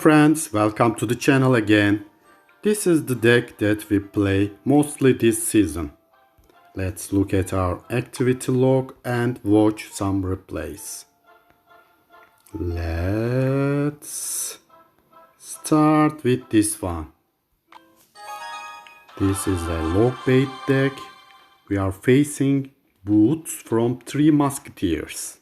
friends, welcome to the channel again. This is the deck that we play mostly this season. Let's look at our activity log and watch some replays. Let's start with this one. This is a log bait deck. We are facing boots from Three Musketeers.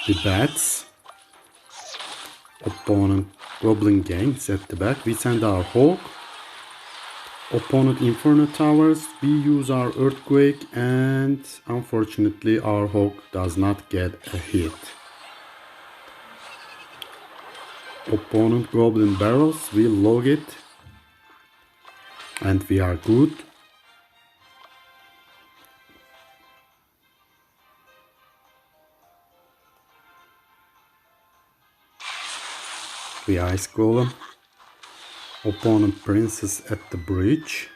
The bats, opponent Goblin Gangs at the back. We send our Hog. Opponent Inferno Towers. We use our Earthquake and unfortunately our Hog does not get a hit. Opponent Goblin Barrels. We log it and we are good. We Ice Golem. Opponent Princess at the bridge.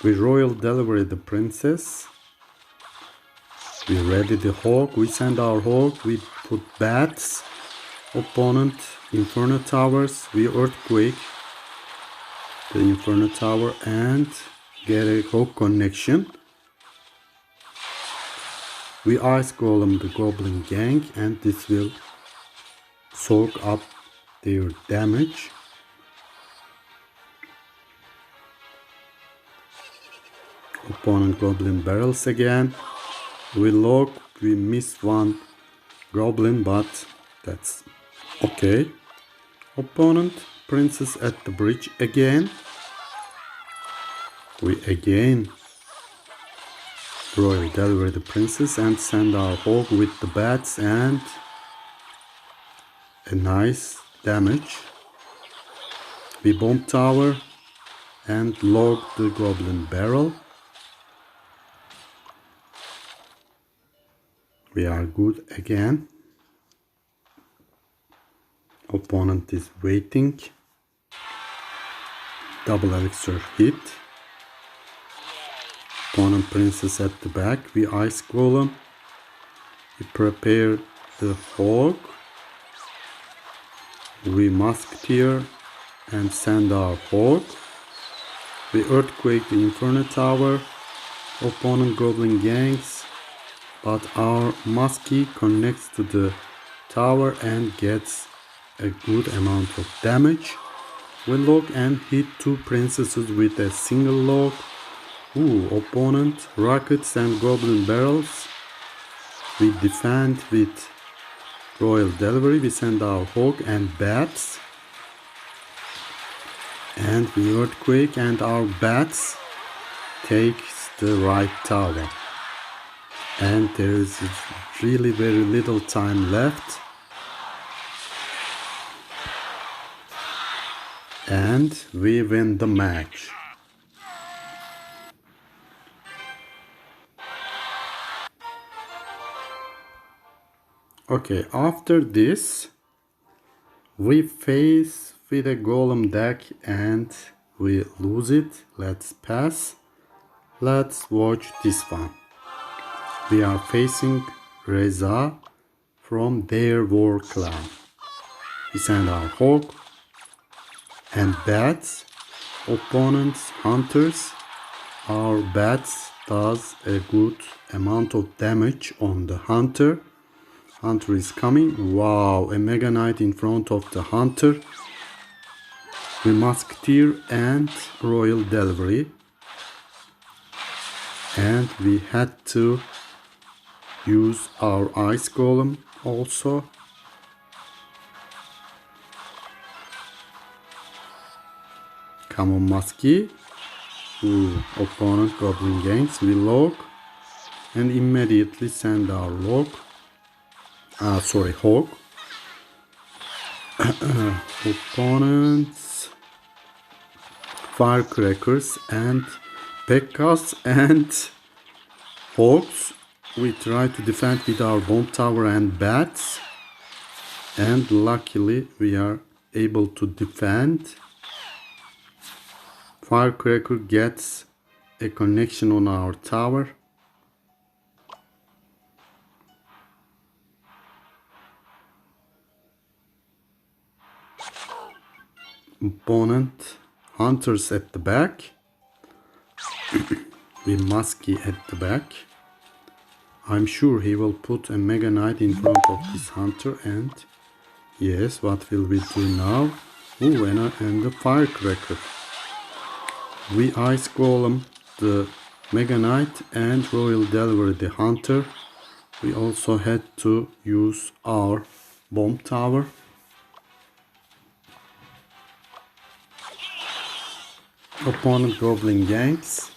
We Royal Delivery the Princess. We ready the Hog. We send our Hog. We put Bats. Opponent Inferno Towers. We Earthquake the Inferno Tower and get a Hog connection. We Ice Golem the Goblin Gang and this will soak up their damage. Opponent Goblin Barrels again. We log, we miss one Goblin, but that's okay. Opponent Princess at the bridge again. We again Royal Delivery the Princess and send our Hog with the bats and a nice damage. We Bomb Tower and log the Goblin Barrel. We are good again. Opponent is waiting. Double Elixir hit. Opponent Princess at the back. We Ice Golem. We prepare the Hog. We Musketeer and send our Hog. We Earthquake the Inferno Tower. Opponent Goblin Gangs. But our Muskie connects to the tower and gets a good amount of damage. We log and hit two princesses with a single log. Opponent Rockets and Goblin Barrels. We defend with Royal Delivery. We send our Hog and Bats. And we Earthquake and our Bats takes the right tower. And there is really very little time left. And we win the match. Okay, after this, we face with a Golem deck and we lose it. Let's pass. Let's watch this one. We are facing Reza from their war clan. We send our Hog and Bats. Opponents Hunters. Our Bats does a good amount of damage on the Hunter. Hunter is coming. Wow, a Mega Knight in front of the Hunter. We Musketeer and Royal Delivery. And we had to use our Ice Golem also. Come on, Muskie. Opponent Goblin Gangs. We log and immediately send our Hog. Opponents Firecrackers and Pekkas and Hogs. We try to defend with our Bomb Tower and Bats. And luckily we are able to defend. Firecracker gets a connection on our tower. Opponent hunters at the back. We musky at the back. I'm sure he will put a Mega Knight in front of this hunter, and yes, what will we do now? Ooh, and the firecracker. We ice golem the Mega Knight and Royal Delivery the hunter. We also had to use our bomb tower. Opponent goblin ganks.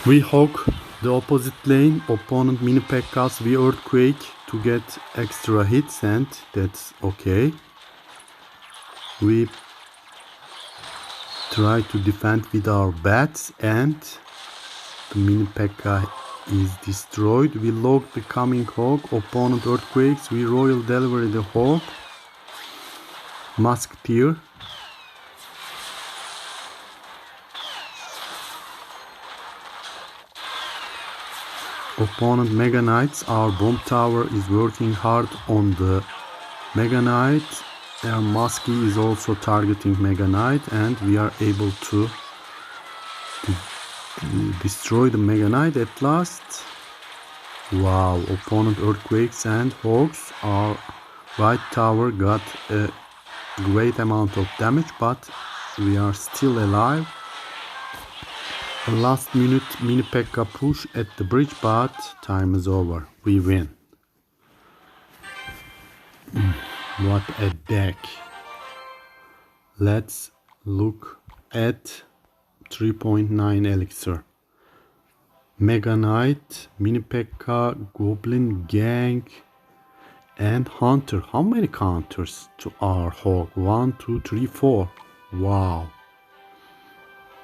We hog the opposite lane. Opponent mini P.E.K.K.A.s. We earthquake to get extra hits, and that's okay. We try to defend with our bats, and the mini P.E.K.K.A. is destroyed. We log the coming hog. Opponent earthquakes. We royal delivery the hog. Musketeer. Opponent Mega Knights. Our bomb tower is working hard on the Mega Knight. Our Musky is also targeting Mega Knight, and we are able to destroy the Mega Knight at last. Wow, opponent earthquakes and hogs. Our right tower got a great amount of damage, but we are still alive. A last minute mini P.E.K.K.A. push at the bridge, but time is over. We win. What a deck. Let's look at 3.9 elixir. Mega Knight, mini P.E.K.K.A., Goblin Gang, and Hunter. How many counters to our hog? 1, 2, 3, 4. Wow.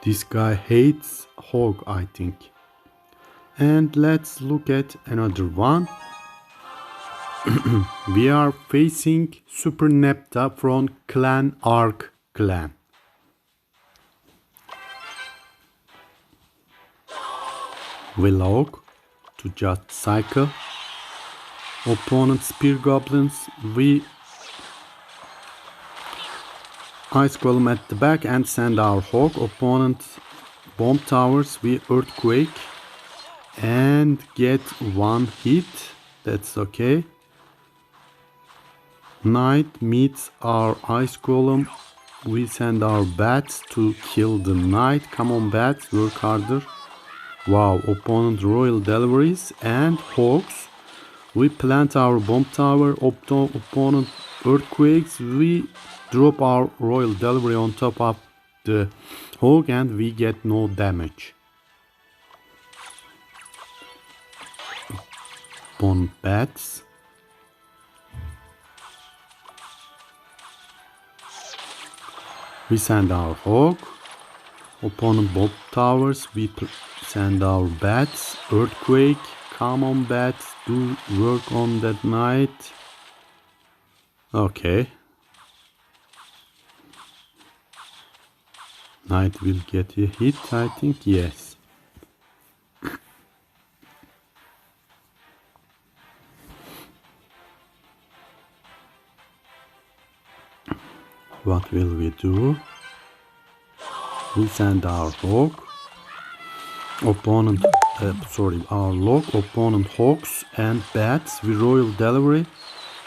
This guy hates hog, I think. And let's look at another one. We are facing Super Nepta from Clan Arc Clan. We log to just cycle. Opponent Spear Goblins. We ice golem at the back and send our hog. Opponent bomb towers. We earthquake and get one hit. That's okay. Knight meets our ice golem. We send our bats to kill the knight. Come on, bats, work harder. Wow, opponent royal deliveries and hogs. We plant our bomb tower. Opponent earthquakes. We drop our royal delivery on top of the hog, and we get no damage. Opponent bats. We send our hog. Opponent bomb towers. We send our bats. Earthquake. Come on, bats. Do work on that knight. Okay. Knight will get a hit, I think. Yes. What will we do? We send our hog. Opponent, our log. Opponent hogs and bats. We royal delivery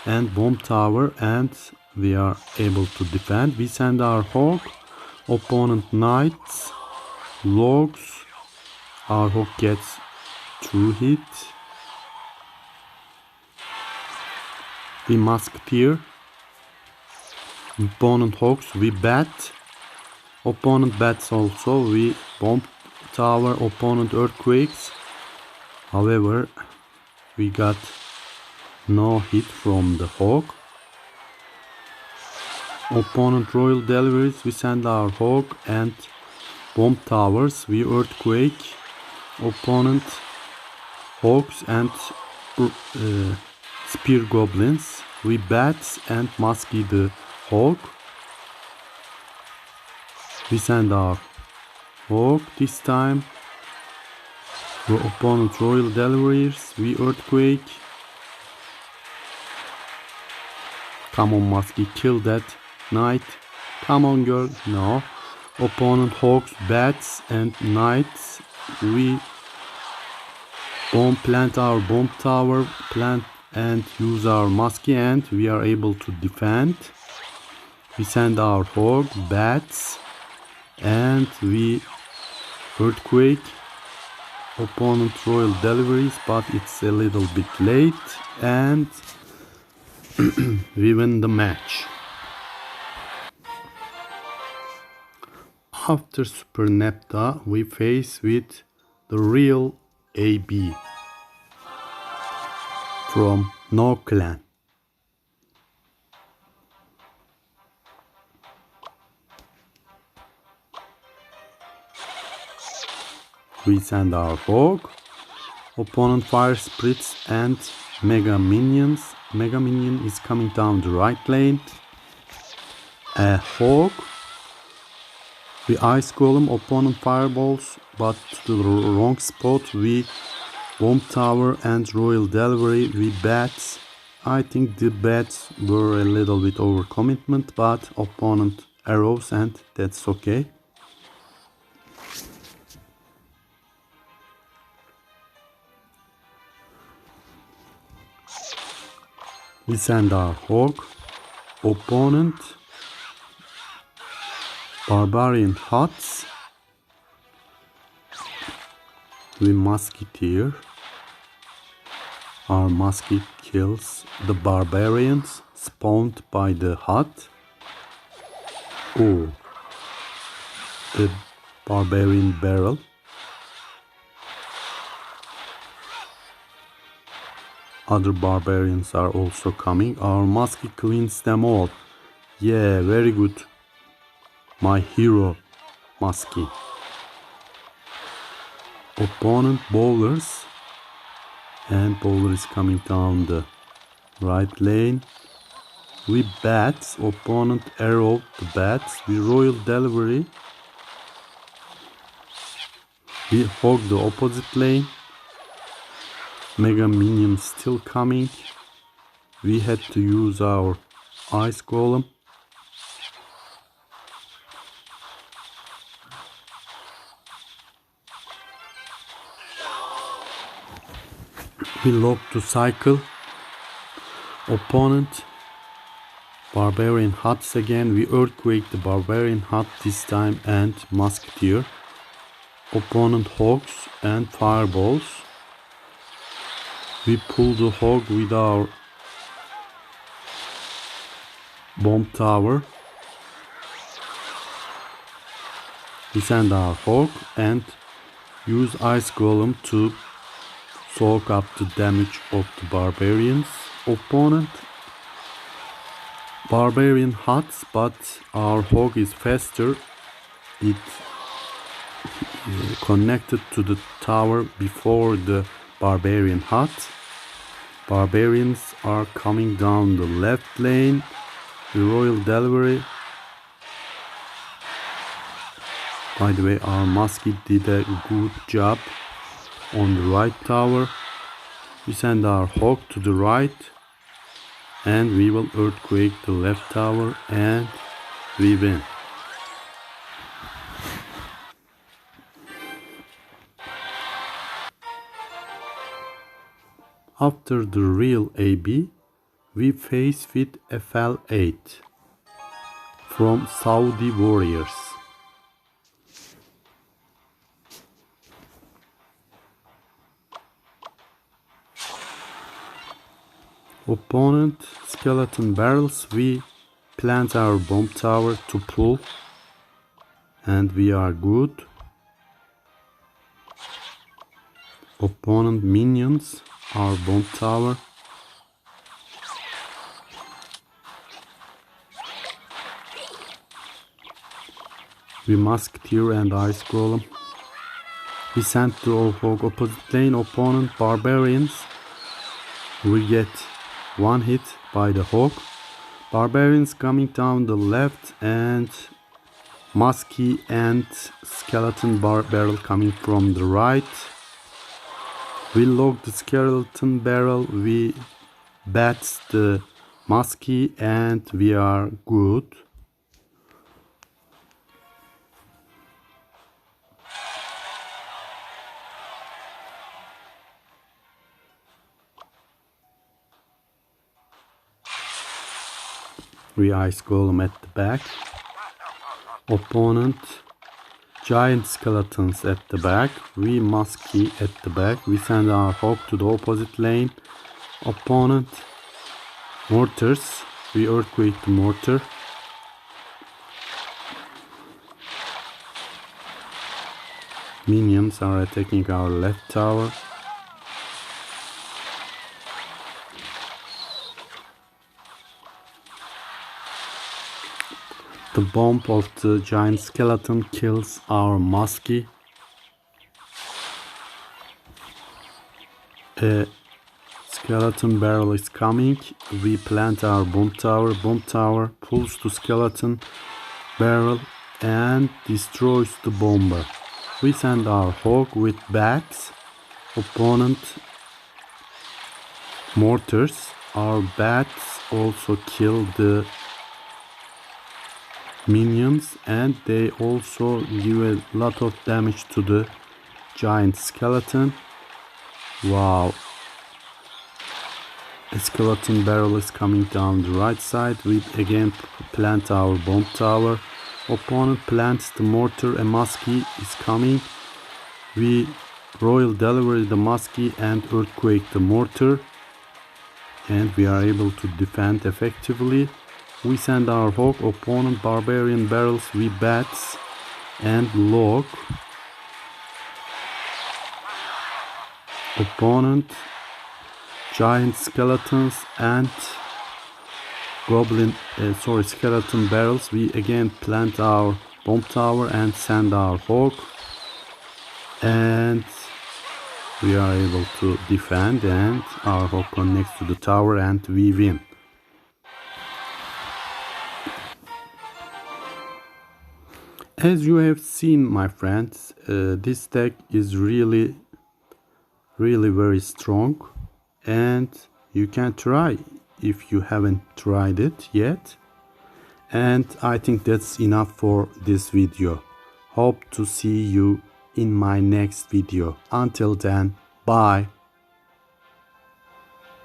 and bomb tower, and we are able to defend. We send our hog. Opponent knights, logs. Our hog gets 2 hits. We musketeer. Opponent hogs. We bat. Opponent bats also. We bomb tower. Opponent earthquakes. However, we got no hit from the hog. Opponent royal deliveries. We send our hog and bomb towers. We earthquake. Opponent hogs and spear goblins. We bats and musky the hog. We send our hog this time. Opponent royal deliveries. We earthquake. Come on, musky, kill that knight. Come on, girl. No. Opponent hogs, bats, and knights. We plant our bomb tower, plant and use our musky, and we are able to defend. We send our hog, bats, and we earthquake. Opponent royal deliveries, but it's a little bit late, and we win the match. After Super Nepta, we face with the real AB from No Clan. We send our hog. Opponent fire spirits and mega minions. Mega minion is coming down the right lane. A hog. We ice golem. Opponent fireballs, but to the wrong spot. We bomb tower and royal delivery. We bats. I think the bats were a little bit overcommitment, but opponent arrows, and that's okay. We send our hog. Opponent barbarian huts. We musketeer. Our musket kills the barbarians spawned by the hut. Oh, the barbarian barrel. Other barbarians are also coming. Our musket cleans them all. Yeah, very good. My hero, Musky. Opponent bowlers. And bowler is coming down the right lane. We bats. Opponent arrow the bats. We royal delivery. We hog the opposite lane. Mega minion still coming. We had to use our ice golem. We locked the cycle. Opponent barbarian huts again. We earthquake the barbarian hut this time and musketeer. Opponent hogs and fireballs. We pull the hog with our bomb tower. We send our hog and use ice golem to soak up the damage of the barbarians. Opponent barbarian huts, but our hog is faster. It connected to the tower before the barbarian hut. Barbarians are coming down the left lane. The royal delivery. By the way, our musket did a good job on the right tower. We send our hog to the right, and we will earthquake the left tower, and we win. After the real AB, we face with FL8 from Saudi Warriors. Opponent skeleton barrels. We plant our bomb tower to pull, and we are good. Opponent minions. Our bomb tower. We musketeer and ice golem. We send to our hog opposite lane. Opponent barbarians. We get one hit by the hog. Barbarians coming down the left, and musky and skeleton barrel coming from the right. We lock the skeleton barrel. We bat the musky, and we are good. We ice golem at the back. Opponent giant skeletons at the back. We musky at the back. We send our hog to the opposite lane. Opponent mortars. We earthquake the mortar. Minions are attacking our left tower. The bomb of the giant skeleton kills our musky. A skeleton barrel is coming. We plant our bomb tower. Bomb tower pulls the skeleton barrel and destroys the bomber. We send our hog with bats. Opponent mortars. Our bats also kill the minions and they also give a lot of damage to the giant skeleton. Wow. A skeleton barrel is coming down the right side. We again plant our bomb tower. Opponent plants the mortar. A musky is coming. We royal delivery the musky and earthquake the mortar. And we are able to defend effectively. We send our hog. Opponent barbarian barrels. We bats and log. Opponent giant skeletons and skeleton barrels. We again plant our bomb tower and send our hog, and we are able to defend, and our hog connects to the tower and we win. As you have seen, my friends, this deck is really very strong, and you can try if you haven't tried it yet. And I think that's enough for this video. Hope to see you in my next video. Until then, bye.